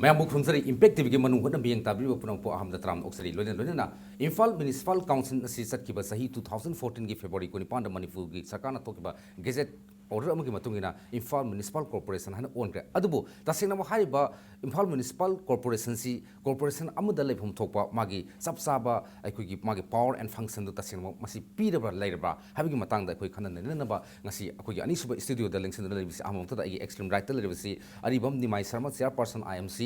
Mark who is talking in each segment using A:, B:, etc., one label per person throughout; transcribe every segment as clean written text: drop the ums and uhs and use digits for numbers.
A: mayam bu khunjari impact tibigi manu hotna biyang tabri bu punang po aham da tram oksari loina na Imphal Municipal Council si sat ki ba sahi 2014 gi February ko ni panda Manipur gi sakana to ki ba gazette order amagi matungina Imphal Municipal Corporation hana on kre adubu tasina ma haiba Imphal Municipal Corporation si corporation amuda lephum thokpa magi sapsaba aikoi gi magi power and function du tasina masi piraba lairaba habigi matang da akoi khanan na ba ngasi akoi gi ani suba studio da lengsin da lebisi among ta ai extreme right ta lebisi aribam ni mai sarma chairperson IMC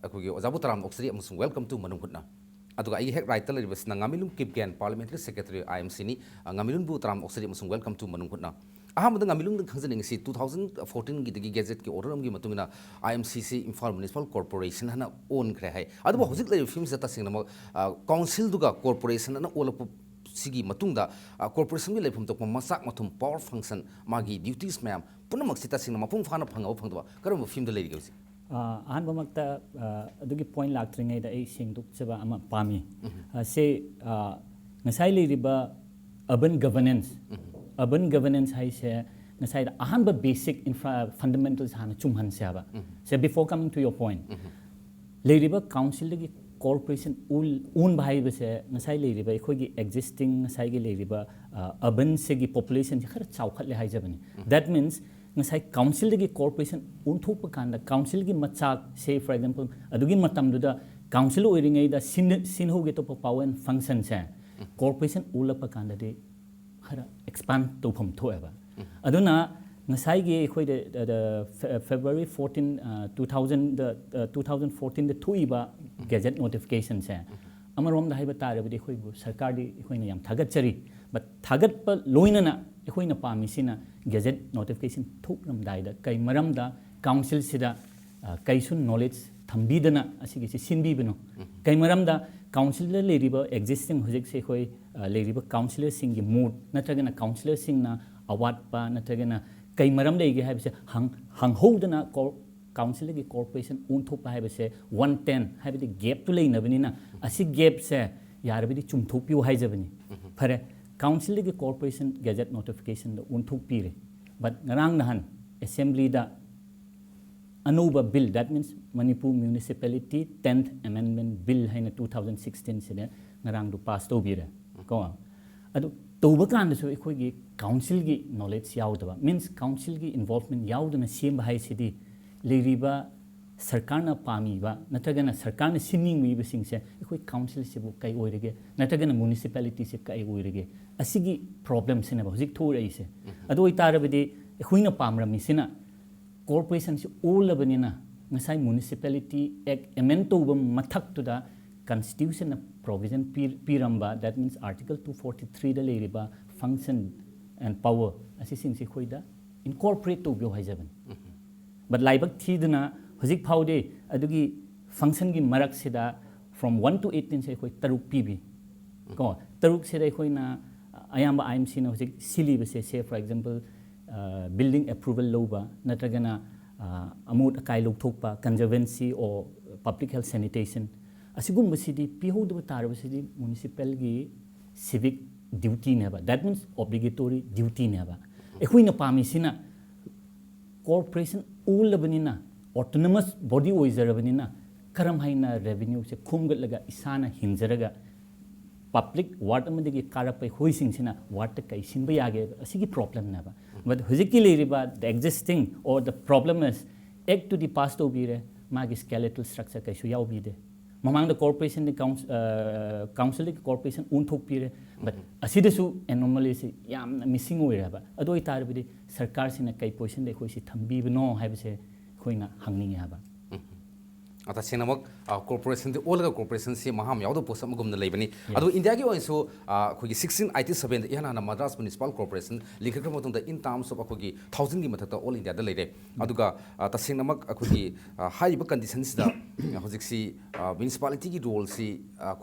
A: akoi gi ojabu taram oksri amusung welcome to Manung Hutna aduga ai hek right ta lebisi na ngamilum kipgen parliamentary secretary IMC ni ngamilun bu taram oksri amusung welcome to Manung Hutna ahamda ngamilung khangjaning si 2014 gi digi gazette ki order amgi matungina IMCC Imphal Municipal Corporation hana on kre hai aduba hojik lai film sa tasing na council duga corporation na olap sigi matungda corporation gi lephum tok masak mathum power function magi duties ma'am punamak sita sing na mapung phana phangau phangdwa karam film da lai gi
B: ahan bamakta adugi point laktringai da ai singduk chaba ama pami se ngasai liriba urban governance hai se ngasai ahan ba basic fundamentals hana chumhan se aba se before coming to your point liriba council gi corporation un bhai ba se ngasai liriba khoi gi existing ngasai gi liriba urban se gi population khar chawkhat le hai jabani that means ngasai council gi corporation un thupa kanda council gi machak say for example adugi matam du da council oiringai da sin ho ge to power and function se corporation ulapa kanda de khara expand to phom thoeba aduna ngasai gi khoi de February 14 2014 the thuiba gazette notification se amarom da haiba tare bi khoi bu sarkar di khoi na yam thagat chari but thagat pa loina na khoi na pami sina gazette notification thukram dai da kai maram da council sida kai sun knowledge thambidana asigi si sinbi bino kai maram da council le leriba existing hojik se khoi leriba councilor sing gi mood natragana councilor sing na award pa natragana kai maram le gi haibse hang hodana council gi corporation un thop haibse 110 haibdi gap to leina bani na asi gap se yarabidi chumthopiu haijabani phare council gi corporation gazette notification da un thop pire but ngarang nahan assembly da Anuba bill, that means Manipur Municipality 10th Amendment Bill haina 2016 sida ngarang du pass to bira ko adu toba kan so ekhoi gi council gi knowledge yaudaba means council gi involvement yaudana sem hai sidi leriba sarkar na pami ba natragana sarkar na sinning wi ba sing se ekhoi council se bu kai oirege natragana municipality se kai oirege asigi problem sina ba hojik thoi se adu itarabidi ekhoi na pamra mi sina corporation si all abanina ngasai municipality act amend to ba mathak to da constitution provision piramba that means article 243 da leriba function and power asi sing si khoida incorporate to bio haijaban but laibak thiduna hojik phaude adugi function gi marak sida from 1 to 18 se khoi taruk pb ko taruk se dai khoina ayamba IMC na hojik sili se for example building approval loba natragana amut akai lok thokpa conservancy or public health sanitation asigum basidi pihodu tarabasidi municipal gi civic duty neba that means obligatory duty neba ekhuina pami sina corporation all labanina autonomous body oizarabanina karam haina revenue se khumgatlaga isana hinjaraga public ward amadagi karapai hoising sina ward kai sinba yage asigi problem naba but hojiki leriba the existing or the problem is act to the past obire magi skeletal structure kai su yaw bide mamang the corporation the council the corporation un thok pire but asida su anomaly se yam missing oiraba adoi tarbidi sarkar sina kai position de khoi si thambi no haibse khoina hangning haba
A: ata senamak corporation the olga corporation se maham yawdo posam gumna leibani adu india gi oiso khogi 1687 da yana na Madras Municipal Corporation likhakra motong da in terms of khogi 1000 gi mathata all india da leire aduga ta senamak khogi high ba conditions da hojik si municipality gi role si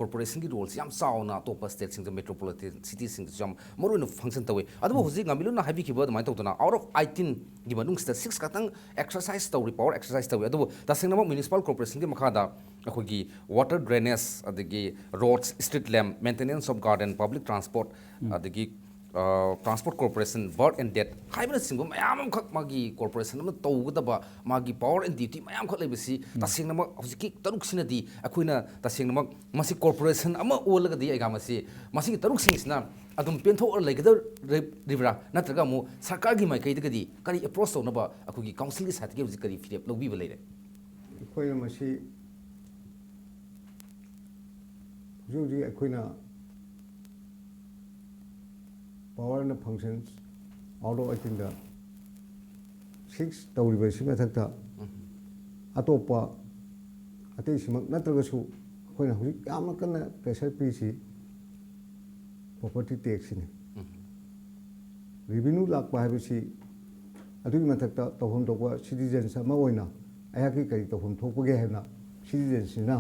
A: corporation gi role si yam sauna top state sing the metropolitan cities sing jam moru no function tawe adu hojik ngamilu na habi ki ba mai tawtuna out of 18 gi manung sta 6 katang exercise tawi power exercise tawi adu ta senamak municipal corporation the makada akogi water drainage adagi roads street lamp maintenance of garden public transport adagi transport corporation ꯕꯔꯠ ꯑꯦꯟ ꯗꯦꯠ ꯍꯥꯏꯕꯅꯆꯤꯡꯕ ꯃꯌꯥꯝ ꯑꯃꯈꯛ ꯃꯥꯒꯤ corporation ꯑꯃ ꯇꯧꯒꯗꯕ ꯃꯥꯒꯤ ꯄꯥꯋꯔ ꯑꯦꯟ ꯗ꯭ꯌꯨꯇꯤ ꯃꯌꯥꯝꯈꯛ ꯂꯩꯕꯁꯤ ꯇꯁꯦꯡꯅꯃꯛ ꯍꯧꯖꯤꯛꯀꯤ ꯇꯔꯨꯛꯁꯤꯅꯗꯤ ꯑꯩꯈꯣꯏꯅ ꯇꯁꯦꯡꯅꯃꯛ ꯃꯁꯤ ꯀꯣꯔꯄꯣꯔꯦꯁꯟ ꯑꯃ ꯑꯣꯜꯂꯒꯗꯤ ꯑꯩꯒ ꯃꯁꯤ ꯃꯁꯤꯒꯤ ꯇꯔꯨꯛꯁꯤꯡꯁꯤꯅ ꯑꯗꯨꯝ ꯄꯦꯟꯊꯣꯛꯑ ꯂꯩꯒꯗꯧꯔꯤꯕ꯭ꯔꯥ ꯅꯠꯇ꯭ꯔꯒ ꯑꯃꯨꯛ ꯁꯔꯀꯥꯔꯒꯤ ꯃꯥꯏꯀꯩꯗꯒꯗꯤ ꯀꯔꯤ ꯑꯦꯄ꯭ꯔꯣꯆ ꯇꯧꯅꯕ ꯑꯩꯈꯣꯏꯒꯤ ꯀꯥꯎꯟꯁꯤꯜꯒꯤ ꯁꯥꯏꯠꯇꯒꯤ ꯍꯧꯖꯤꯛ ꯀꯔꯤ ꯐꯤꯔꯦꯞ ꯂꯧꯕꯤꯕ ꯂꯩꯔꯦ
C: ꯑꯩꯈꯣꯏꯅ ꯃꯁꯤ ꯍꯧꯖꯤꯛ ꯍꯧꯖꯤꯛ ꯑꯩꯈꯣꯏꯅ ꯄꯥꯋꯔ ꯑꯦꯟ ꯐꯪꯁꯟꯁ ꯑꯥꯎꯠ ꯑꯣꯐ 18ꯗ 6 ꯇꯧꯔꯤꯕꯁꯤ ꯃꯊꯛꯇ ꯑꯇꯣꯞꯄ ꯑꯇꯩꯁꯤꯃꯛ ꯅꯠꯇ꯭ꯔꯒꯁꯨ ꯑꯩꯈꯣꯏꯅ ꯍꯧꯖꯤꯛ ꯌꯥꯝꯅ ꯀꯟꯅ ꯄ꯭ꯔꯦꯁꯔ ꯄꯤꯔꯤꯁꯤ ꯄ꯭ꯔꯣꯄꯔꯇꯤ ꯇꯦꯛꯁꯁꯤꯅꯤ ꯔꯤꯚꯤꯅ꯭ꯌꯨ ꯂꯥꯛꯄ ꯍꯥꯏꯕꯁꯤ ꯑꯗꯨꯒꯤ ꯃꯊꯛꯇ ꯇꯧꯐꯝ ꯊꯣꯛꯄ ꯁꯤꯇꯤꯖꯦꯟꯁ ꯑꯃ ꯑꯣꯏꯅ ꯑꯩꯍꯥꯛꯀꯤ ꯀꯔꯤ ꯇꯧꯐꯝ ꯊꯣꯛꯄꯒꯦ ꯍꯥꯏꯕꯅ ꯁꯤꯇꯤꯖꯦꯟꯁꯤꯅ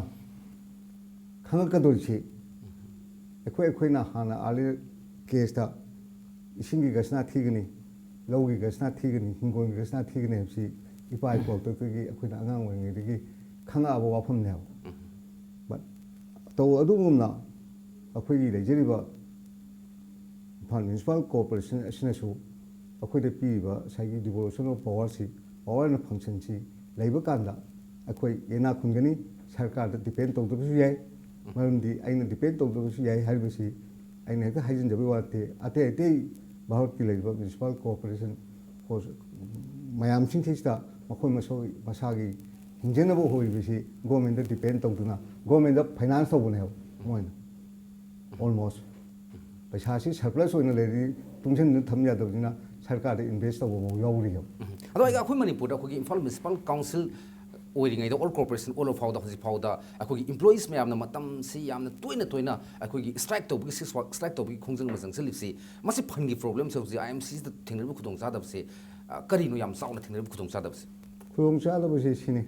C: ꯈꯪꯉꯛꯀꯗꯣꯔꯤꯁꯤ ꯑꯩꯈꯣꯏꯅ ꯍꯥꯟꯅ ꯑꯥꯔꯂꯤ ꯀꯦꯁꯇ इसिंगी गसना थीगनी लौगी गसना थीगनी हिंगोंगी गसना थीगनी हबसी इपा इपौतकी अखोइना अंगांग ओइङैदगी खंगाबा वाफमने बट तो अदुगुमना अखोइगी लेजरिबा इम्फाल म्युनिसिपल कॉर्पोरेशन असिनासु अखोइदे पीरिबा साइगी डिवोल्यूशन ऑफ पावर सी पावर एंड फंक्शन सी लेबा कांदा अखोइ येना खुंगनी सरकार डिपेंड तौदबसु याय मरमदी आइना डिपेंड तौदबसु याय हाइबसी आइना हेक्ता हाइजिनजबे वाते अते अते भारत की लेबा म्युनिसिपल कॉर्पोरेशन मयाम सिंगसिदा मखोइ मसागी हिंजनबो होइबसी गवर्नमेंट डिपेंड तौदुना गवर्नमेंट फाइनेंस तौबने मोइना ऑलमोस्ट पैसासी सरप्लस होइना लेरी तुंगसन थम यादबजिना सरकार इन्वेस्ट तौबो यावरि
A: अदो अखोइ मणिपुर अखोइ इम्फाल म्युनिसिपल काउंसिल ओइरिङैदा ऑल कॉर्पोरेशन ऑल फाउदा हजि फाउदा अखोइ एम्प्लॉइज मयामना मतम सि यामना तोइना अखोइ स्ट्राइक तौबगी स्ट्राइक तौबगी खोंजंग मजंग चलिबसि मसि फंगी प्रॉब्लम से आईएमसी दा थेंगरबु खुदोंग जादबसे करिनो याम चावना थेंगरबु खुदोंग जादबसे
C: खुदोंग जादबसे सिने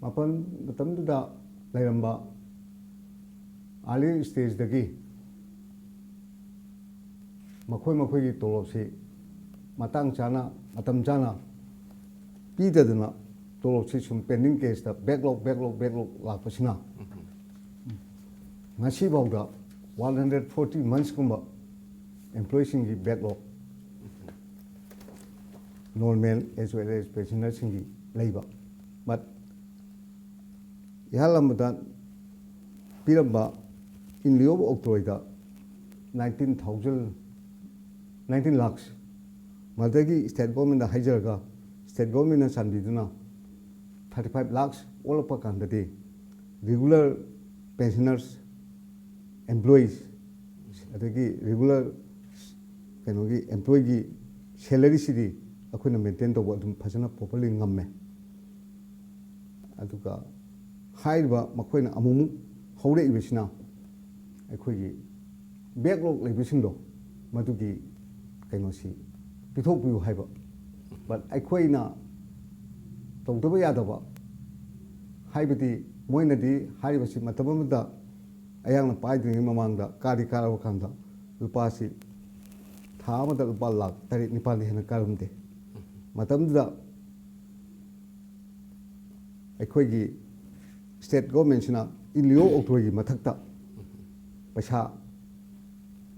C: मपन मतमदुदा लैरंबा अर्ली स्टेज दगी मखोइ तोलबसे मतंग चाना मतम चाना पीददना तोलबसे सुम पेंडिंग केस दा backlog लापसिना ngasi bawda 140 months kumba employees singi backlog normal as well as pensioner singi leiba but yalamada piramba in lieu of october 19 lakhs madagi state government da hajaraga state government na sanbiduna 35 lakhs all of kandade regular pensioners employees adagi regular kenogi employee gi salary sidi akhona maintain to adum phajana properly ngamme aduga haiba makhoina amumu hore ibisina akhoigi backlog leibisingdo madugi kenosi pithok biu haiba but akhoina tawdaba yadaba haibati moinadi haibasi matabamda ayang paidring mamangda kari karawa kanda lupasi thamada lupa lak tari nipani hena karumde matamda aikoigi state government sina inlio octogi mathakta paisa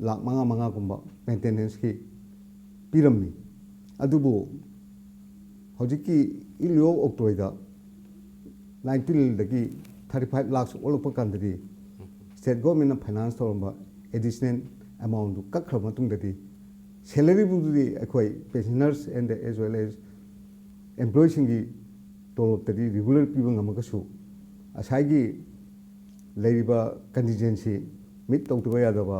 C: lak manga gumba maintenance ki pirammi adubu hojiki inlio octoida 19 dagi 35 lakhs olopa kandadi state government finance tawamba additional amount du kakra matung dadi salary bu di akhoi pensioners and as well as employees ngi tolop tadi regular pibang amagasu asagi leiriba contingency mit tawtuba yadaba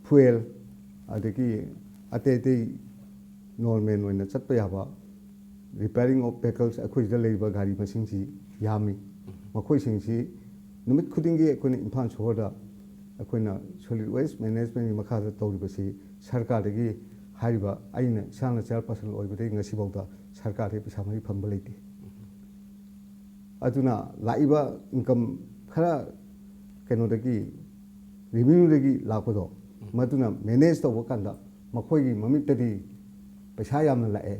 C: fuel adagi ate normal oina chatpa yaba repairing of vehicles akhoi da leiriba gari masing si yami makhoi singsi numit khudingi akhoi imphal sohorda akhoi solid waste management gi makha da tawribasi sarkar dagi hariba aina sana 4% oibadai ngasi bawda sarkar he pisa mari phamba leite aduna laiba income khara keno dagi revenue dagi lakpado maduna manage tawba kanda makhoi gi mamit tadi paisa yamna lae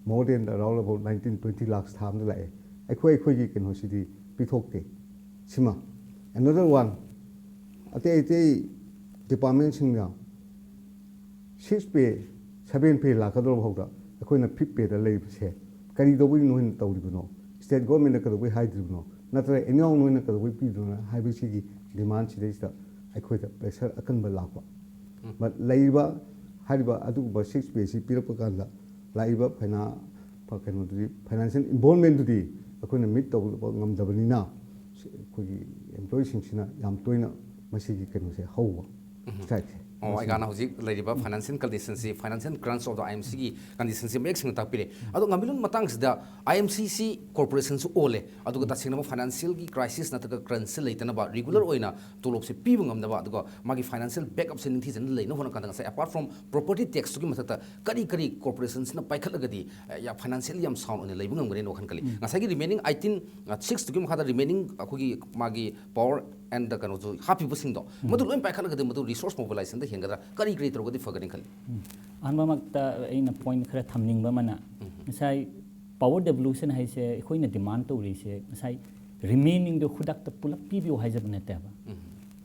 C: more than around about 19-20 lakhs thamda lae akhoi gi keno sidi pithokte sima another one ate department singna 6 pay 7 pay lakador bhawda akoina 5 pay da lei se kari do bui noin tawribno state government ka do bui haidribno natra anyong noin ka do bui piduna haibisi gi demand si deista akoida pressure akan ba lakwa but leiba hariba adu ba 6 pay si pirapa kanda laiba phana pakano du financial involvement du akoina meet taw ngam dabanina kogi employee singsina yam toina masigi kanu se hawa strike
A: oh I gana hoji leiba financial conditions financial crunch of the IMC gi conditions make sing tapire adu ngamilun matang sida IMCC corporation su ole adu ta singna financial gi crisis na ta crunch leitana ba regular oina tolop se pibu ngamna ba adu magi financial backup se ninthi jan leino hona kan sa apart from property tax gi matata kari corporations na paikhat lagadi ya financial yam sound on leibu ngamgani no khan kali ngasai gi remaining 6 to gi makha remaining akogi magi power and the kanu happy busing do madu loin paikhat lagadi madu resource mobilization हेंगदा करी करी तरगदी फगरिन खली
B: अनबमक्ता एना point खरा थमनिंगबा मना नसाई power डेवलुशन हाइसे एखोइना demand तौरिसे नसाई remaining दो खुदाक त pull-up पीबियो हाइजब नतेबा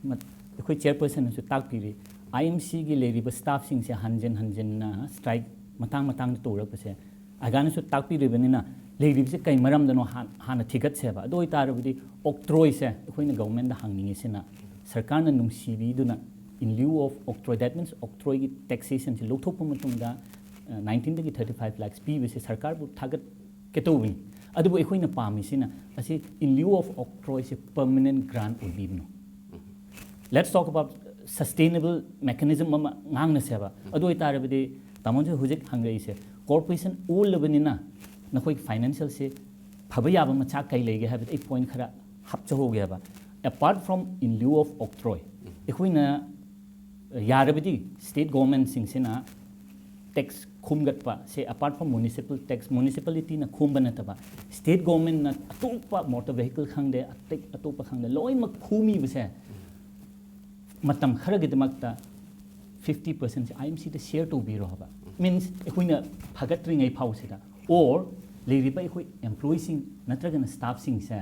B: मत एखोइ chairperson सु ताकपिरि IMC गी लेरिबा स्टाफ सिंग से हंजन ना स्ट्राइक मतंग मतंग तौरपसे आगान सु ताकपिरिबनिना लेरिबसे कै मरम दनो हाना थिगत सेबा दोइ तारबदि ऑक्ट्रोय से एखोइना गवर्नमेंट दा हांगनिङिसिना सरकारना नुंसिबिदुना in lieu of octroi, that means octroi ki taxation se lokthokpa matungda 19 ki 35 lakhs pibase sarkar bu thagat ketowini adubu ekhoina pami sina asi in lieu of octroi se permanent grant ulbibno let's talk about sustainable mechanism mama ngangna seba adu itarabide tamonje hujik hangai se corporation all lebanina nakhoi financial se phaba yaba macha kai lege habit ek point khara hapcha ho gaya ba apart from in lieu of octroi ekhoina यारबदी state government सिंगसिना tax खुमगतपा से apart from municipal tax municipality ना खुम बनतबा state government ना अतोपा motor vehicle खंगदे अतोपा खंगदे लोइम खुमी बसे मतम खरगदमक्ता 50% से आईएमसी द शेयर तो बिरो हबा मींस एखोइना फगत्रिङै फाउसिदा और लेरिबा एखोइ एम्प्लॉयसिंग नत्रगन स्टाफ सिंग से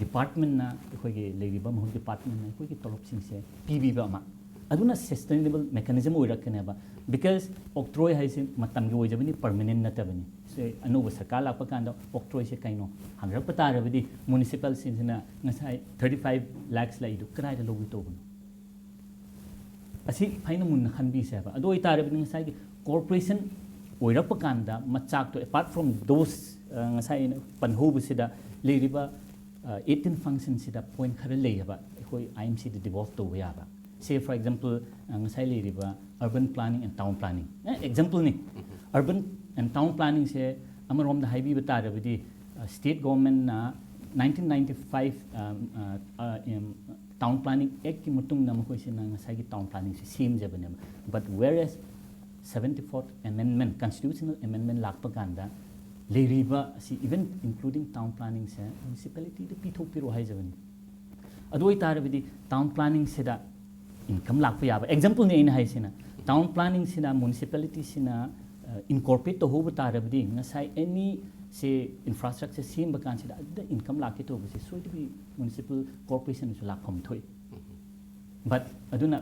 B: डिपार्टमेंट ना एखोइगे लेरिबा महु डिपार्टमेंट ना एखोइगे तलब सिंग से पीबीबा मा aduna sustainable mechanism oirakneba because octroi haise matam gi oijabani permanent natabani se anuba sarkar lakpa kanda octroi se kaino hangra pata rabidi municipal sinsina ngasai 35 lakhs lai du krai da logi to asi phaina mun khanbi se ba ado ita rabidi ngasai gi corporation oirapa kanda machak to apart from those ngasai panhu busida leriba 18 functions sida point khara leiba khoi IMC de devolve to ya ba say for example ngasai riba urban planning and town planning example ni urban and town planning se amarom da haibi bata rabidi state government na 1995 town planning act ki mutung na ko se na ngasai ki town planning se sim jabane but whereas 74th amendment constitutional amendment lakpa kanda riba si even including town planning se municipality de pithok piro hai jabane adoi tarabidi town planning se da income lakpa yaba example ne ina haisina town planning sina municipality sina incorporate to hoba tarabdi ngasai any say infrastructure sim bakan sida the income lakki to bisi so to be municipal corporation so lakhom thoi but aduna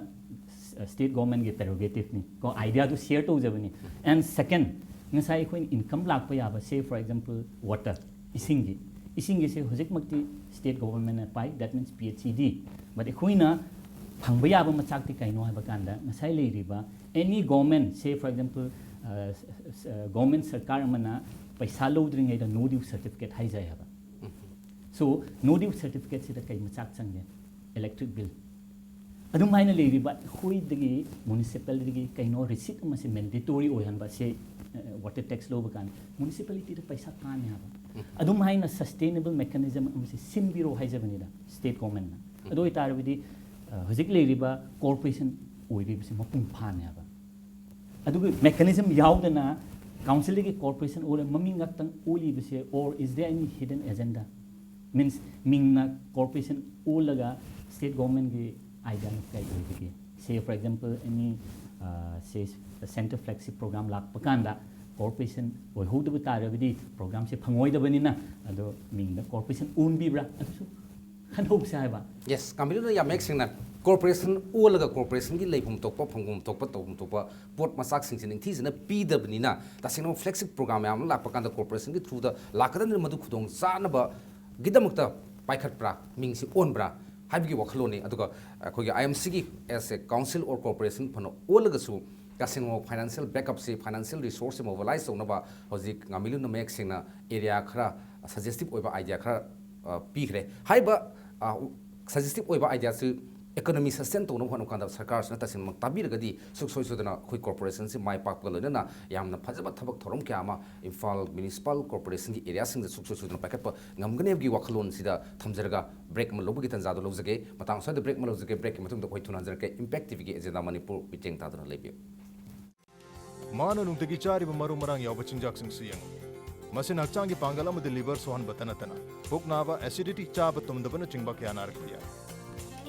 B: state government ge prerogative ni ko idea to share to jabani and second ngasai ko income lakpa yaba say for example water isingi se hojik makti state government pai that means PHCD but ekoina phangba yaba machakti kaino haba kanda ngasai leiriba any government say for example government sarkar amana paisa lodringai da no due certificate hai jai haba so no due certificate sida kai machak change electric bill adum haina leiriba khoi digi municipality gi kaino receipt ama se mandatory oihanba se water tax lo bakan municipality da paisa kan haba adum haina sustainable mechanism ama se simbiro hai jabani da state government na adoi tarabidi hojik leiriba corporation oiribse mapung phane haba adugu mechanism yaudana council ki corporation or maming aktang oli bise or is there any hidden agenda means mingna corporation olaga state government ki idea na kai oibige say for example any say center flexi program lak pakanda corporation oi hodu butarabidi program se phangoi dabani na ado mingna corporation own bibra adu khanhok sa ba
A: yes kamilo ya make sing na corporation olaga corporation gi leifum tokpa phangum tokpa tawum tokpa port masak sing sin thi jina pi dabnina tasino flagship program yam lakpa kanda corporation gi through da lakadan madu khudong sanaba gidamakta paikhat pra mingsi on bra haibigi wakhloni aduga khogi IMC gi as a council or corporation phano olaga su kasino financial backup se financial resource mobilize sonaba hojik ngamilu na mek singna area khara suggestive oiba idea khara pigre haiba suggestive oiba idea su economy sustain to no hanu kanda sarkar na tasin mak tabirgadi suksoi sudana khoi corporation se mai pak galona na yamna phajaba thabak thorom kya ma Imphal municipal corporation gi area sing suksoi sudana paket pa ngamgane gi wakhlon sida thamjarga break ma lobugi tan jadu lobjage matang sa de break ma lobjage break matung da khoi thuna jarke impact tv gi agenda manipur biteng ta dana lebi
D: मानो नुंतगी चारिब मरु मरांग याव चिंजाक सिंग सियंग मसिन हक्चांगी Pongal अमद liver Sohan बतना तना पुक नाबा acidity चाब तुमदबन चिंबा क्या नारकलिया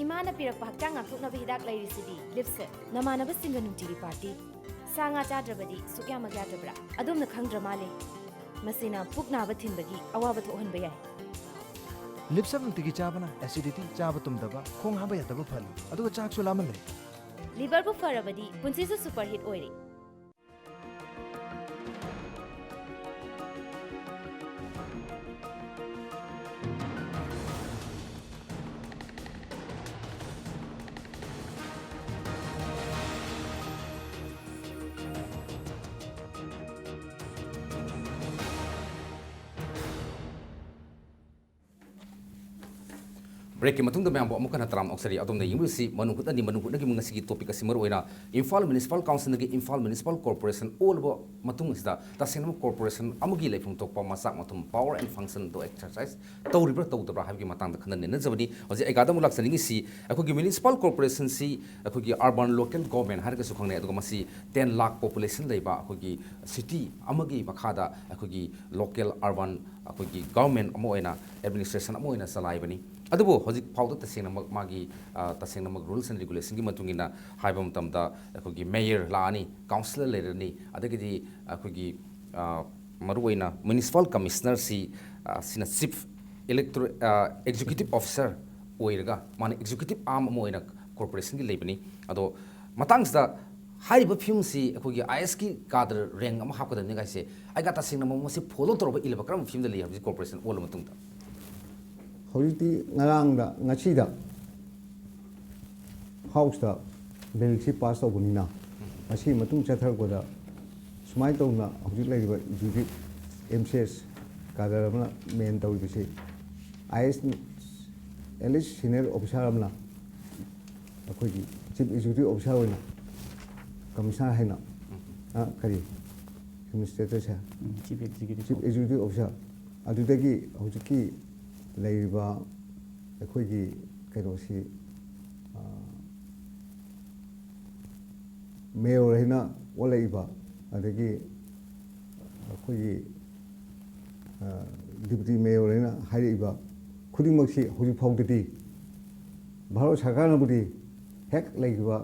E: इमाना पिरक हक्चांग आखुकनब हिदाक लैरिसिदी lips नमानब सिंग नुंटिरी party सांगा चाद्रबदी सुक्या मग्याद्रबरा अदुमन खंगद्र माले मसिना पुक नाब थिनबगी अवाब थोहन बयाय
F: lips नुंतगी चाबना acidity चाब तुमदबा खोंग हाबा यादब फली अदुगा चाकसु लामले
E: लिवर बु फरबदी पुंसिसु सुपर हिट ओइरी
A: break ki matung da member amukan hatram oksari adom da yimsi Manung Hutna ni Manung Hutna ki mungasi topic asimar oina Imphal municipal council gi Imphal municipal corporation all bo matung sida tasinam corporation amugi leifung tokpa masak matum power and function to exercise tawribra tawdabra habgi matang da khanan ne jabani hoji egada mulak salingi si akogi municipal corporation si akogi urban local government har ga su khangne aduga masi 10 lakh population leiba akogi city amagi makhada akogi local urban akogi government amo oina administration amo oina salai bani adubo hojik phawda tasena magi tasena mag rules and regulation gi matungina haibam tamda akogi mayor laani councilor lerani adagidi akogi maruina municipal commissioner si sina chief executive officer oiraga man executive arm moina corporation gi lebani ado matangsta haiba film si akogi IS ki cadre rank am hapkada ni gaise aiga tasena mo si follow toroba ilba kram film da li corporation all matungta
C: hojiti ngarangda ngachida house da bill si pass obunina asi matung chathar goda sumai tawna hojik laiba juji MCS kadarama main tawi bisi IS at senior officer amna akogi chief executive officer oina commissioner haina kari administrator sa
B: chief
C: executive officer adudagi hojiki leiba akogi kairosi mayor haina olaiba adagi akogi deputy mayor haina haiba khudimaki hoji phawdati bharat sarkar na budi hek leiba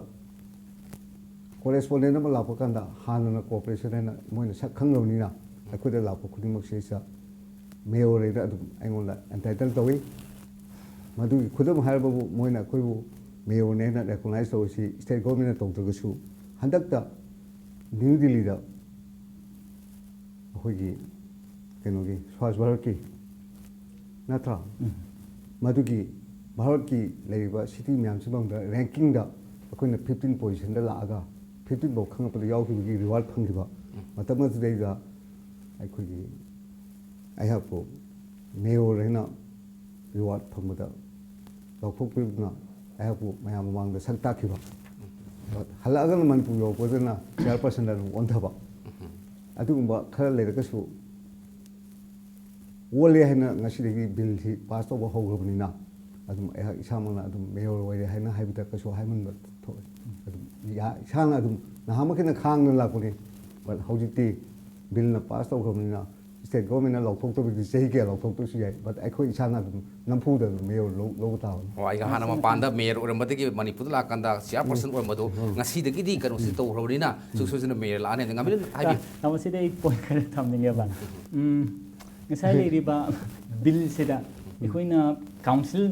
C: correspondent ma lapo kanda hanana cooperation haina moina sak khangloni na akoda lapo khudimaki sa mayor ida adum aingola entitled tawi madu khudam harbabu moina koibu mayor ne na recognize to si state government to to handakta New Delhi da hoigi kenogi swaj bharat ki natra madu ki bharat ki leiba city myam sibang da ranking da akoina 15 position da laaga 15 bo khang pa yaw ki reward phangriba matam ma dei ga aikogi I have to mayor haina reward phangda lawphok pibna I have to mayam mang da sakta khiba halagan manpu yo podana chairperson da on thaba adugumba khara leiraga su wole haina ngasi degi bill hi pass to ba hogrobnina adum isamana adum mayor wai haina haibita kasu haiman ba tho adum ya sang adum nahamakina khang na lakuni but hojiti bill na pass to hogrobnina state government lawphok to bi sei ke lawphok to su yai but akhoi isana adum nampu da mayor lo ta
A: wa ai ga hana ma panda mayor uramati manipur la kanda sia person uramado ngasi dagi di kanu si to hrorina su su na mayor la ne ngamil haibi
B: namasida ei point kare thamninge ba ngasai leiriba bill sida ikhoina council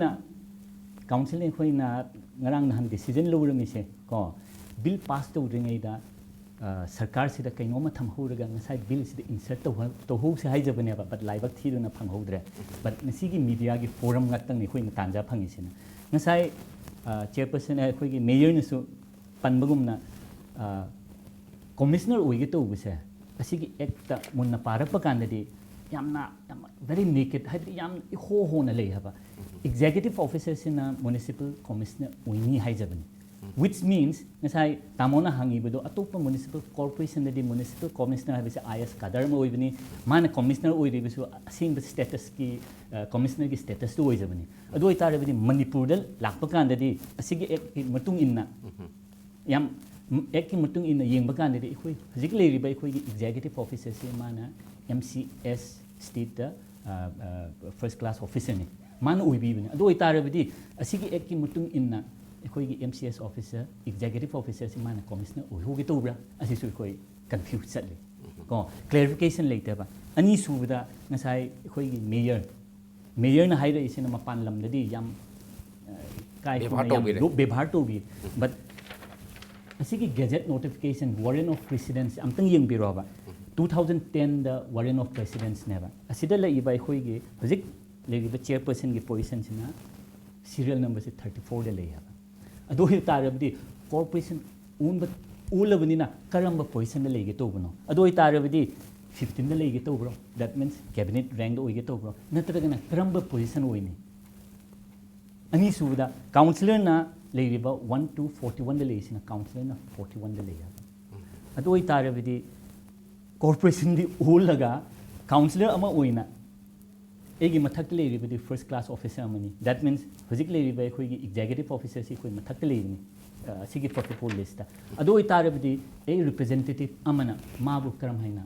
B: ne ikhoina ngarang nahan decision lowrami se ko bill pass tawdringayda sarkar sida kainoma thamhuraga ngasai bill sida insert to ho se haijabane ba but laibak thiruna phanghodre but ngasigi media gi forum ngatang ni khoi tanja phangisina ngasai chairperson khoi gi mayor nasu panbagumna commissioner oige to buse asigi ekta munna parapa kandadi yamna very naked hadri yam ho na lei haba executive officers in a municipal commissioner oini haijabane which means ngasai tamona hangi bedo atopa municipal corporation di municipal commissioner habise is kadar ma oibani mana commissioner oiri bisu asing status ki commissioner ki status to oijabani adu itare bidi manipur dal lakpa kandadi asigi ek matung inna yam ek ki mutung in yeng bakan de khoi hajik le ri bai khoi executive officer se mana MCS state first class officer ni mana ui bi bani ado itare bidi asigi ek ki mutung inna khoi gi MCS officer executive officer se mana commissioner ui hogi to bra asi su khoi confused sat le ko clarification later ba ani su bida ngasai khoi gi mayor na haira isina mapan lam de yam kai ko yam bebhar to bi but asigi gazette notification warrant of precedence amtang yeng biro ba 2010 the warrant of precedence never asida la ibai khoi ge hojik le ri chairperson gi position sina serial number se 34 de le ya ado hi tarabdi corporation unba ulabani na karamba position de le ge to bno ado hi tarabdi 15 de le ge to bro that means cabinet rank do ge to bro natraga na karamba position oini ani suda councillor na leiriba 1 to 41 de leisina councillor na 41 de leya ado itare bidi corporation di ulaga councillor ama oina egi mathak leiriba di first class officer amani that means hojik leiriba khoi gi executive officer si khoi mathak leini sigi protocol list ado itare bidi a representative amana mabu karam haina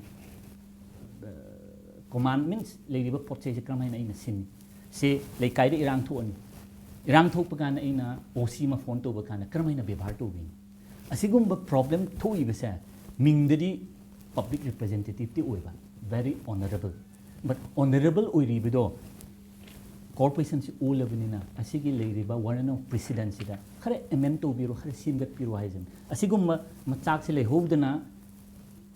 B: command means leiriba potse karam haina ina sin se leikai de irang thu ani irang thok pagana ina OC ma phone to bakana karmaina bebhar to bin asigumba problem thoi besa mingdadi public representative ti oiba very honorable but honorable oiri bido corporation si all levelina asigi leiriba warrant of precedence da khare amend to biro khare singat piro haizen asigumba machak se le hobdana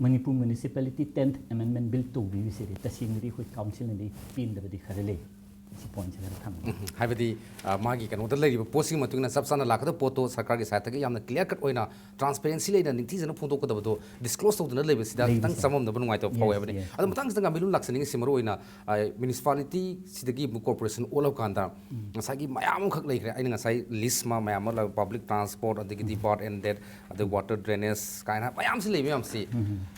B: manipur municipality 10th amendment bill to bi se ta singri khoi council ni pin da di khare le point
A: हाइबदी मागी कनोद लेरिबो possessing मतुंगना सबसाना लाखदो पोतो सरकार के साथ के यामना clear cut ओइना transparency लेना निथि जन photo को दबदो disclose तौदना लेबे सिदा तंग समम दबन वाइतो फावे बने अदम मतंग संगा मिलु लाक्सनिंग सिमरो ओइना म्युनिसिपालिटी सिदगी कॉर्पोरेशन ओल ऑफ कांदा सागी मयाम खक लेखरे आइना साइ लिस्ट मा मयाम पब्लिक ट्रांसपोर्ट अदगी part and that the water drainage काइना मयाम से लेबे मयाम से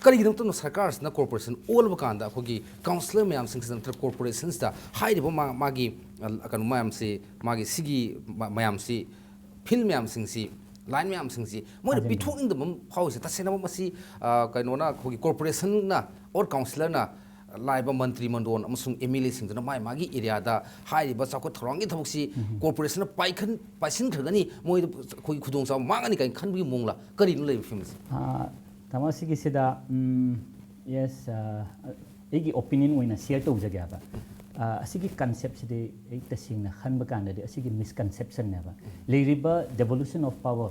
A: करिगिदम तो सरकार ना कॉर्पोरेशन ओल ऑफ कांदा खोगी काउंसिलर मयाम सिंग कॉर्पोरेशंस दा हाइरिबो मागी कनु मयाम से मागी सिगी मयाम से फिल्म मयाम सिंग सी लाइन मयाम सिंग सी मोर पिथोनिंग दम फाउसे तसेना मसी कनोना खोगी कॉर्पोरेशन ना और काउंसिलर ना लाइब मंत्री मंडोन अमसुंग एमएलए सिंगना माय मागी एरिया दा हाइरिबा चाको थरोंगी थबक्सी कॉर्पोरेशन पाइसिन खगनी मोय खोगी खुदोंग सा मांगनी काइन खनबी मोंगला करिनु लेब फिल्म से
B: तमासिगी सिदा यस एगी ओपिनियन ओइना शेयर तौजगे बा asigi concept de tasingna khanba kan de asigi misconception ne ba leiriba devolution of power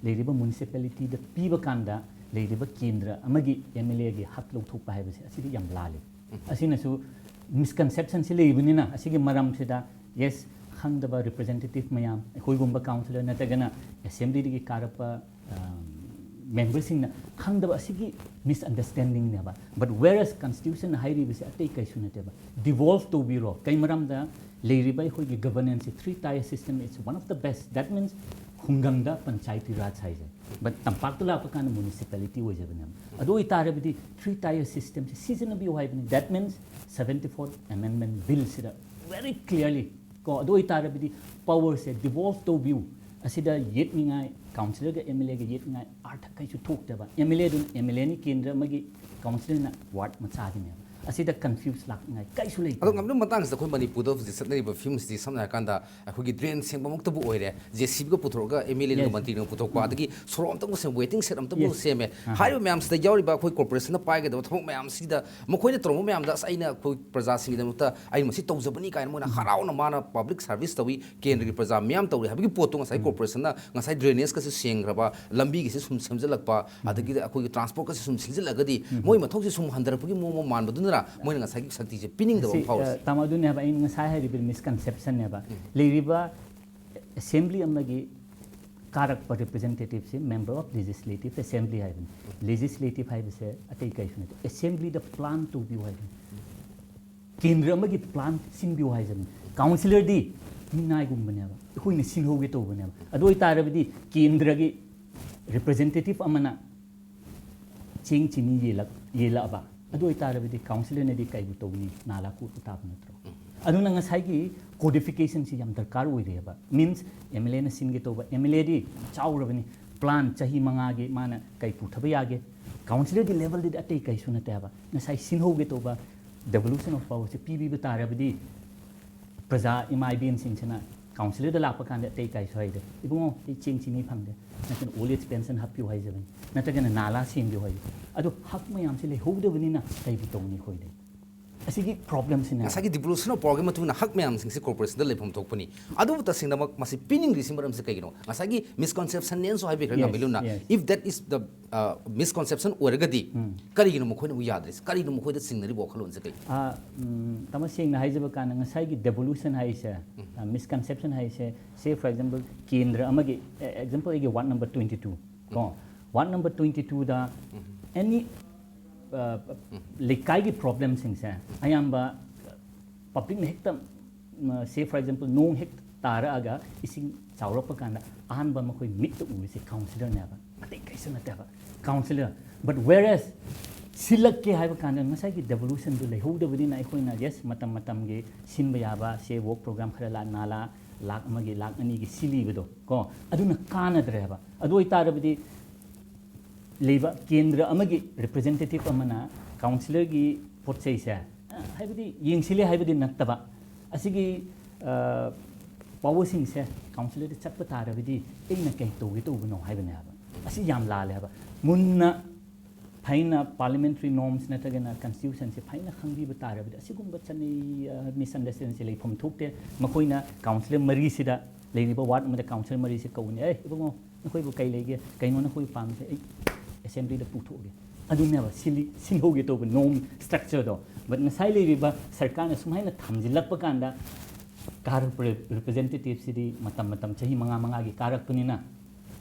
B: leiriba municipality de piba kanda leiriba kendra amagi MLA gi hak lo thok pa hai base asigi yam lali asina su misconception si leibuni na asigi maram sida yes khangdaba representative mayam khoi gumba councillor na tagana assembly gi karapa members in khangdaba asigi misunderstanding ne ba but whereas constitution hairi bise atei kai sunate ba devolve to biro kai maram da leiri bai khoi gi governance 3 tier system is one of the best that means khungangda panchayati raj haije but tampak la pa kan municipality ho jabane ado itare bidi 3 tier system season bi ho bani that means 74 amendment bill sida very clearly ko ado itare bidi power se devolve to view asida yet ningai councillor ga MLA ga yet ningai arth kai chu thok deba MLA dun MLA ni kendra magi councillor na ward ma cha dine ꯑꯁꯤꯗ confuse ꯂꯥꯛꯅꯤꯡꯉꯥꯏ ꯀꯩꯁꯨ ꯂꯩꯇꯦ
A: ꯑꯗꯣ ꯉꯝꯗꯕ ꯃꯇꯥꯡꯁꯤꯗ ꯑꯩꯈꯣꯏ ꯃꯅꯤꯄꯨꯔꯗ ꯍꯧꯖꯤꯛ ꯆꯠꯅꯔꯤꯕ ꯐꯤꯝꯁꯤꯗꯤ ꯁꯝꯅ ꯍꯥꯏꯔꯀꯥꯟꯗ ꯑꯩꯈꯣꯏꯒꯤ ꯗ꯭ꯔꯦꯟ ꯁꯦꯡꯕꯃꯛꯇꯕꯨ ꯑꯣꯏꯔꯦ JCBꯒ ꯄꯨꯊꯣꯛꯑꯒ MLA ꯒ ꯃꯟꯇ꯭ꯔꯤꯅ ꯄꯨꯊꯣꯛꯄ ꯑꯗꯒꯤ ꯁꯣꯔꯣꯛ ꯑꯃꯇꯪꯕꯨ ꯁꯦꯝ ꯋꯦꯇꯤꯡ ꯁꯦꯠ ꯑꯃꯇꯪꯕꯨ ꯁꯦꯝꯃꯦ ꯍꯥꯏꯔꯤꯕ ꯃꯌꯥꯝꯁꯤꯗ ꯌꯥꯎꯔꯤꯕ ꯑꯩꯈꯣꯏ ꯀꯣꯔꯄꯣꯔꯦꯁꯟꯅ ꯄꯥꯏꯒꯗꯕ ꯊꯕꯛ ꯃꯌꯥꯝꯁꯤꯗ ꯃꯈꯣꯏꯅ ꯇꯧꯔꯝꯕ ꯃꯌꯥꯝꯗ ꯑꯁ ꯑꯩꯅ ꯑꯩꯈꯣꯏ ꯄ꯭ꯔꯖꯥꯁꯤꯡꯒꯤꯗꯃꯛꯇ ꯑꯩꯅ ꯃꯁꯤ ꯇꯧꯖꯕꯅꯤ ꯀꯥꯏꯅ ꯃꯣꯏꯅ ꯍꯔꯥꯎꯅ ꯃꯥꯅ ꯄꯕ꯭ꯂꯤꯛ ꯁꯥꯔꯚꯤꯁ ꯇꯧꯏ ꯀꯦꯟꯗ꯭ꯔꯒꯤ ꯄ꯭ꯔꯖꯥ ꯃꯤꯌꯥꯝ ꯇꯧꯔꯤ ꯍꯥꯏꯕꯒꯤ ꯄꯣꯠꯇꯣ ꯉꯁꯥꯏ ꯀꯣꯔꯄꯣꯔꯦꯁꯟꯅ ꯉꯁꯥꯏ ꯗ꯭ꯔꯦꯅꯦꯖꯀꯁꯨ ꯁꯦꯡꯈ꯭ꯔꯕ ꯂꯝꯕꯤꯒꯤꯁꯤ ꯁꯨꯝ ꯁꯦꯝꯖꯤꯜꯂꯛꯄ ꯑꯗꯒꯤꯗꯤ ꯑꯩꯈꯣꯏꯒꯤ ꯇ꯭ꯔꯥꯟꯁꯄꯣꯔꯠꯀꯁꯤ ꯁꯨꯝ ꯁꯤꯟꯖꯤꯜꯂꯒꯗꯤ ꯃꯣꯏ ꯃꯊꯧꯁꯤ ꯁꯨꯝ ꯍꯟꯊꯔꯛꯄꯒꯤ ꯃꯑꯣꯡ ꯑꯃ ꯃꯥꯟꯕꯗꯨꯅ ꯃꯣꯏꯅ ꯉꯁꯥꯏꯒꯤ ꯁꯛꯇꯤꯁꯦ ꯄꯤꯅꯤꯡꯗꯕ ꯑꯃ ꯐꯥꯎꯔꯤꯁꯦ
B: ꯇꯥꯃꯣ ꯑꯗꯨꯅꯦꯕ ꯑꯩꯅ ꯉꯁꯥꯏ ꯍꯥꯏꯔꯤꯕ ꯃꯤꯁꯀꯟꯁꯦꯞꯁꯟꯅꯦꯕ ꯂꯩꯔꯤꯕ ꯑꯦꯁꯦꯝꯕ꯭ꯂꯤ ꯑꯃꯒꯤ ꯀꯥꯔꯛꯄ ꯔꯤꯄ꯭ꯔꯖꯦꯟꯇꯦꯇꯤꯚꯁꯤ ꯃꯦꯝꯕꯔ ꯑꯣꯐ ꯂꯦꯖꯤꯁꯂꯦꯇꯤቭ ꯑꯦꯁꯦꯝꯕ꯭ꯂꯤ ꯍꯥꯏꯕꯅꯤ ꯂꯦꯖꯤꯁꯂꯦꯇꯤꯚ ꯍꯥꯏꯕꯁꯦ ꯑꯇꯩ ꯀꯩꯁꯨ ꯅꯠꯇꯦ ꯑꯦꯁꯦꯝꯕ꯭ꯂꯤꯗ ꯄ꯭ꯂꯥꯟ ꯇꯧꯕꯤꯌꯨ ꯍꯥꯏꯕꯅꯤ ꯀꯦꯟꯗ꯭ꯔ ꯑꯃꯒꯤ ꯄ꯭ꯂꯥꯟ ꯁꯤꯟꯕꯤꯌꯨ ꯍꯥꯏꯖꯕꯅꯤ ꯀꯥꯎꯟꯁꯤꯂꯔꯗꯤ ꯃꯤꯅꯥꯏꯒꯨꯝꯕꯅꯦꯕ ꯑꯩꯈꯣꯏꯅ ꯁꯤꯟꯍꯧꯒꯦ ꯇꯧꯕꯅꯦꯕ ꯑꯗꯨ ꯑꯣꯏꯇꯥꯔꯕꯗꯤ ꯀꯦꯟꯗ꯭ꯔꯒꯤ ꯔꯤꯄ꯭ꯔꯖꯦꯟꯇꯦꯇꯤꯚ ꯑꯃꯅ ꯆꯦꯡ ꯆꯤꯅꯤ ꯌꯦꯜꯂꯛꯑꯕ ꯑꯗꯨ ꯑꯣꯏꯇꯥꯔꯕꯗꯤ ꯀꯥꯎꯟꯁꯤꯂꯔꯅꯗꯤ ꯀꯩꯕꯨ ꯇꯧꯒꯅꯤ ꯅꯥꯂꯥ ꯀꯣꯠꯄ ꯇꯥꯕ ꯅꯠꯇ꯭ꯔꯣ ꯑꯗꯨꯅ ꯉꯁꯥꯏꯒꯤ ꯀꯣꯗꯤꯐꯤꯀꯦꯁꯟꯁꯤ ꯌꯥꯝ ꯗꯔꯀꯥꯔ ꯑꯣꯏꯔꯦꯕ ꯃꯤꯟꯁ MLAꯅ ꯁꯤꯟꯒꯦ ꯇꯧꯕ MLAꯗꯤ ꯆꯥꯎꯔꯕꯅꯤ ꯄ꯭ꯂꯥꯟ ꯆꯍꯤ 5ꯒꯤ ꯃꯥꯅ ꯀꯩ ꯄꯨꯊꯕ ꯌꯥꯒꯦ ꯀꯥꯎꯟꯁꯤꯂꯔꯒꯤ ꯂꯦꯚꯦꯜꯗꯗꯤ ꯑꯇꯩ ꯀꯩꯁꯨ ꯅꯠꯇꯦ ꯍꯥꯏꯕ ꯉꯁꯥꯏ ꯁꯤꯟꯍꯧꯒꯦ ꯇꯧꯕ ꯗꯦꯚꯣꯂꯨꯁꯟ ꯑꯣꯐ ꯄꯥꯋꯔꯁꯤ ꯄꯤꯕꯤꯕ ꯇꯥꯔꯕꯗꯤ प्रजा इमा इबेनसिंगसिना काउंसिलर दा लाप कांदे अतै काई सोइदे इबुंगो इ चिंग चिनी फंगदे नतन ओल्ड एज पेंशन हप्यु हाइजबन नतगन नाला सिंगदु हाइ अदु हक मयाम से ले होगदबनिना तैबि तौनी खोइदे असिगी प्रॉब्लम सिना
A: ꯉꯁꯥꯏꯒꯤ ꯗꯤꯚꯣꯂꯨꯁꯟ ꯑꯣꯐ ꯄꯥꯋꯔꯒꯤ ꯃꯇꯨꯡ ꯏꯟꯅ ꯍꯛ ꯃꯌꯥꯝꯁꯤꯡꯁꯤ ꯀꯣꯔꯄꯣꯔꯦꯁꯟꯗ ꯂꯩꯐꯝ ꯊꯣꯛꯄꯅꯤ ꯑꯗꯨꯕꯨ ꯇꯁꯦꯡꯅꯃꯛ ꯃꯁꯤ ꯄꯤꯅꯤꯡꯂꯤꯁꯤ ꯃꯔꯝꯁꯤ ꯀꯩꯒꯤꯅꯣ ꯉꯁꯥꯏꯒꯤ ꯃꯤꯁꯀꯟꯁꯦꯞꯁꯟꯅꯦꯅꯁꯨ ꯍꯥꯏꯕꯤꯈ꯭ꯔꯦ ꯉꯝꯕꯤꯂꯨꯅ ꯏꯐ ꯗꯦꯠ ꯏꯁ ꯗ ꯃꯤꯁꯀꯟꯁꯦꯞꯁꯟ ꯑꯣꯏꯔꯒꯗꯤ ꯀꯔꯤꯒꯤꯅꯣ ꯃꯈꯣꯏꯅ ꯌꯥꯗ꯭ꯔꯤꯁꯤ ꯀꯔꯤꯅꯣ ꯃꯈꯣꯏꯗ ꯆꯤꯡꯅꯔꯤꯕ ꯋꯥꯈꯜꯂꯣꯟꯁꯦ ꯀꯩ
B: तम सेंगना हाइजब कान ngसाई gi devolution हाइसे misconception हाइसे say for example केंद्र अमगे example एगे वार्ड नंबर 22 को वार्ड नंबर 22 दा any लेकाई की प्रॉब्लम सिंगसे अयाम्बा पब्लिक ने हेक्तम say for example नो हेक्ट तारा आगा इसिंग चावरप कान आहान बा मखोई मिट उसे काउंसिलर ने बा अते कैसे नते बा काउंसिलर but whereas सिलक के हाइब कान ngसाई की devolution दु लेहौदबदिना अखोइना yes मतम मतम गे सिनबा याबा से वर्क प्रोग्राम खरा ला नाला लाख अमगे लाख अनि गी सिलीबदो को अदुना कानद्रेबा अदु इतारबदि लेबा केंद्र अमगे रिप्रेजेंटेटिव अमना काउंसिलर की पोटसे से हाइबदि यिंगसिले हाइबदि नत्तबा असिगी पावरसिंग से काउंसिलर चटप तारबदि एना कै तोगे तोबनो हाइबने हाबा असि याम लाले हाबा मुन्ना फाइना पार्लियामेंट्री नॉर्म्स नतगना कॉन्स्टिट्यूशन से फाइना खंगबि तारबदि असिगुम्बा चनै मिसअंडरस्टैंडिंग से लेफम थोकते मखोइना काउंसिलर मरी सिदा लेनिबा वार्ड में काउंसिलर मरी से कौने ए इबंगो नखोइबु कै लेगे कैनो नखोइ पामसे ए असेंबली द पुथोगे अदुनेबा सिली सिंहोगे तो नॉर्म स्ट्रक्चर दो बट नसाइ लेरिबा सरकार ने सुमाइना थमजिलप कांदा कारक रिप्रेजेंटेटिव सिदी मतम मतम चही मंगा की कारक पुनिना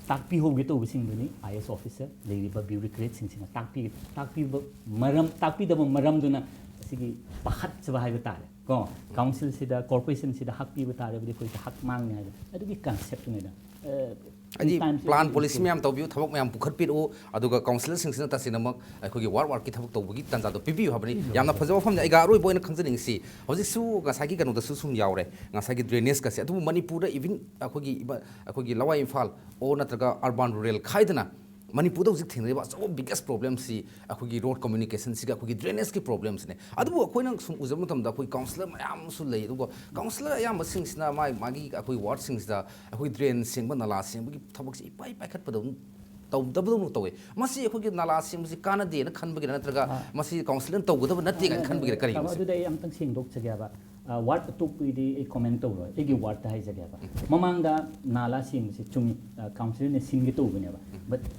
B: ताकपी होगे तो बिसिंगनी IS ऑफिसर लेरिबा ब्यूरोक्रेट सिंगसिना ताकपी मरम ताकपी दब मरम दुना सिगी पखत सबा हाइबा तारे को काउंसिल सिदा कॉर्पोरेशन सिदा हक पीबा तारे बदि कोइ हक मांगने हाइबा अदुगी कांसेप्ट नेदा
A: अजी प्लान पॉलिसी मैम तौबियो थबक मैम पुखटपिरो अदुगा काउंसिलर सिंगसिना तसिनमक अखोगी वार्ड की थबक तौबगी तंजादो पिबियो हाबनी यामना फजव फम आइगा रोइ बोइना खंजनिंगसी हौजिसु गासागी कनोदा सुसुम यावरे गासागी ड्रेनेज कासे अदु मणिपुर इवन अखोगी लवाई इम्फाल ओ नत्रगा अर्बन रूरल खाइदना मणिपुर हौजिक थेंगरेबा सो बिगेस्ट प्रॉब्लम सी अखोगी रोड कम्युनिकेशन सिगा अखोगी ड्रेनेज की प्रॉब्लम्स ने अदु अखोइना सुम उजम मतमदा अखोई काउंसिलर मयाम सु लई अदु काउंसिलर अयाम सिंगसिना मागी अखोई वार्ड सिंगसिदा अखोई ड्रेन सिंगबा नाला सिंगबगी थबकसी इपाई पाइखटपदौ तौदबदौ तौवे मसी अखोगी नाला सिंगबसी कानदे न खनबगी नत्रगा मसी काउंसिलर तौगदब नत्ते गन खनबगी करी
B: अदु दे अमतंग सिंगदोक चगयाबा वार्ड टोकपीदी ए कमेंट तौरो एगी वार्ड ता हाइजगयाबा ममांगदा नाला सिंगबसी चुमी काउंसिलर ने सिंगगे तौबनेबा बट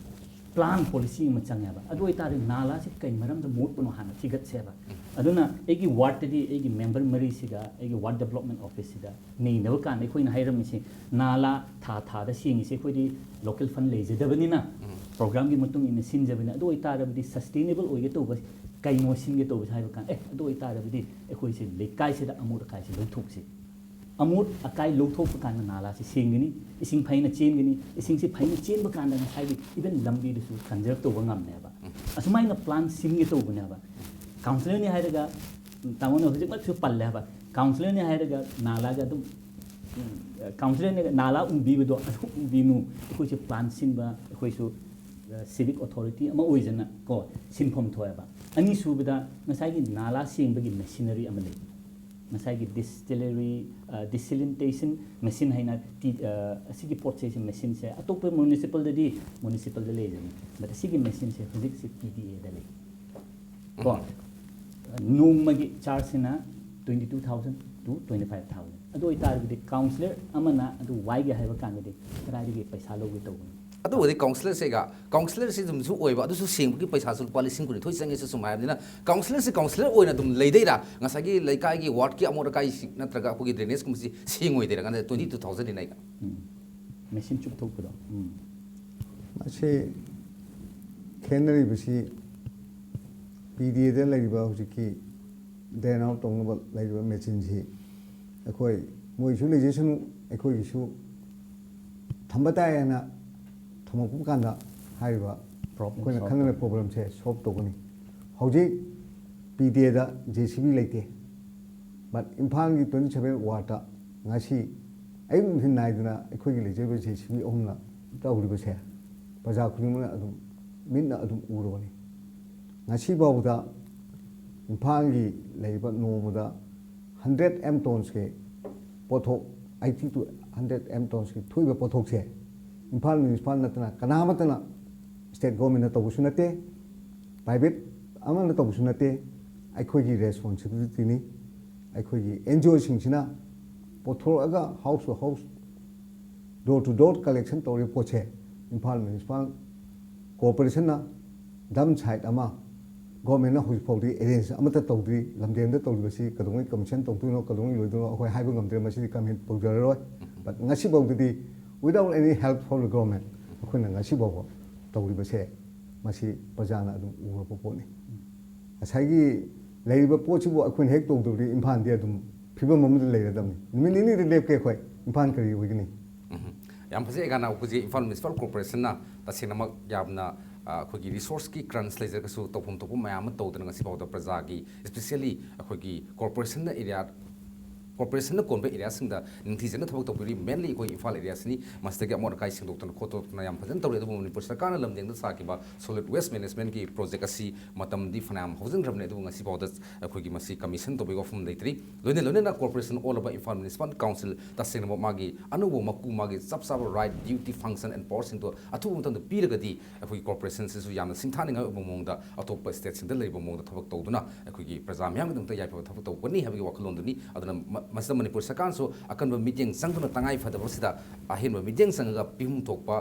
B: प्लान पॉलिसी में चंगेबा अदु इतारे नाला से कई मरम द मोट पनो हाना थिगत सेबा अदुना एगी वार्ड दी एगी मेंबर मरी सिगा एगी वार्ड डेवलपमेंट ऑफिस सिदा नै नव कान एखोइना हाइरम से नाला था द सिंग से कोइदी लोकल फंड लेजदबनिना प्रोग्राम की मतुंग इन सिनजबनिना अदु इतारबदी सस्टेनेबल ओइगे तो बस कई सिंगे तो बस हाइबा कान अदु इतारबदी एखोइ से लेकाइ से द अमोद काइ से लौथोक से अमूट अकाई लौथोप कान नाला से सेंगनी इसिंग फाइना चेनगनी इसिंग से फाइना चेन बकान हाइबी इवन लंबी दसु कंजर्व तो ngam असुमाइना प्लान सिंगे तो बनेबा काउंसिलर ने हाइरगा तामोन हजिक मत पल्ले हबा काउंसिलर ने हाइरगा नाला गा दुम काउंसिलर ने नाला उबिबदो उबिनु कोइ से प्लान सिनबा कोइ सु civic authority ama oijana ko sinphom thoeba ani subida ngasai gi nala sing bagi machinery ama le ngasai gi distillery desalination machine haina ti asigi processing machine se atop municipal da le jani but asigi machine se physics se PDA da le ko nung magi charge na 22,000 to 25,000 adu itar gi counselor amana adu wai gi haiba kan gi kara gi paisa lo gi to
A: adu wadi counselor se ga counselor se dum su oiba adu su sing gi paisa su pa lising kuni thoi sange su sumai na counselor oina dum leidei ra ngasa gi laikai gi ward ki amor kai natraga ko gi drainage kum si sing oi dera kan 22,000 ni ga
B: machine chup thok ko
C: मासे खेनरी बसी PDA दे लाइबा हुजिकी then out तोंगबा लाइबा मेचिन जी अखोय मोइसु लेजिसन अखोय गिसु थंबतायना थमकु कांदा हाइबा प्रॉब्लम कोना खनने प्रॉब्लम से सॉल्व तोगनी हौजी PDA दा JCB लेते बट इम्फाल की 27 वाटा ngasi ay hin naiduna अखोय गी लेजेबे JCB ओमना ताउरिबा से प्रजा खुनिमना अदुम मिनना अदुम उरोनी ngasi bawda imphanggi leiba nomada 100 m tons ke pothok 80 to 100 m tons ke thuiba pothok se imphal municipal natna kanamatana state government na tobusu nate private amana tobusu nate aikhoi gi responsibility ni aikhoi gi NGO singsina pothok aga house to house door to door collection tori poche imphal municipal corporation na dam side ama government na hui phodi arrange amata tawdri lamdem da tawdri basi kadongi commission tawtuno kadongi loido ahoi haiba ngamdre masi kamin pawjaroi but ngasi bawdi without any help from the government akhona ngasi baw tawri base masi pajana adum uro poponi asagi leiba pochi bo akhon hek tawdri imphal de adum phibam mamda leiradamni minini relep ke khoi imphal kari wigini
A: yam phase ga na uji Imphal Municipal Corporation na tasinamak yamna अखोगी resource की crunch लेजरकसु तौफम तौफम मैम तौदन ngasi bawda praja gi especially अखोगी corporation na area corporation na konbe area singda ningthijana thobak topiri mainly koi Imphal area sini mastagi amor kai singdoktan khotokna yam phajan tawre du Manipur sarkar na lamdeng da sakiba solid waste management ki project asi matam di phanam housing ramne du ngasi bawda अखोगी masi commission tobi go from daitri loine na corporation all over Imphal Municipal Council ta singna magi anubo makku magi sab sab right duty function and powers into athu mutam da piragadi अखोगी corporation se su yamna singthani nga bomongda atop state sing da leiba mongda thobak tawduna अखोगी praja myam dum ta yaipa thobak tawbani habi waklon duni aduna masda Manipur sarkar so akan ba meeting sangduna tangai fadaba sida ahin ba meeting sanga pihum thokpa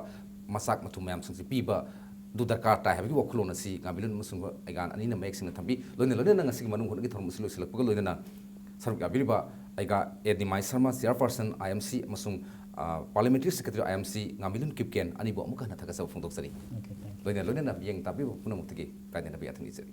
A: masak mathum myam sangsi piba du darkar ta habi waklon asi ngabilun musung aigan ani na mek sing thambi loine na ngasi manung hon gi thorm silo silak loine na saruk abiriba aiga edimai sarma chairperson IMC masung parliamentary secretary IMC ngabilun kipken ani bo amuka na thaka sa phung tok sari loine na yeng tabi punamuk tigi kaiden na bi athani sari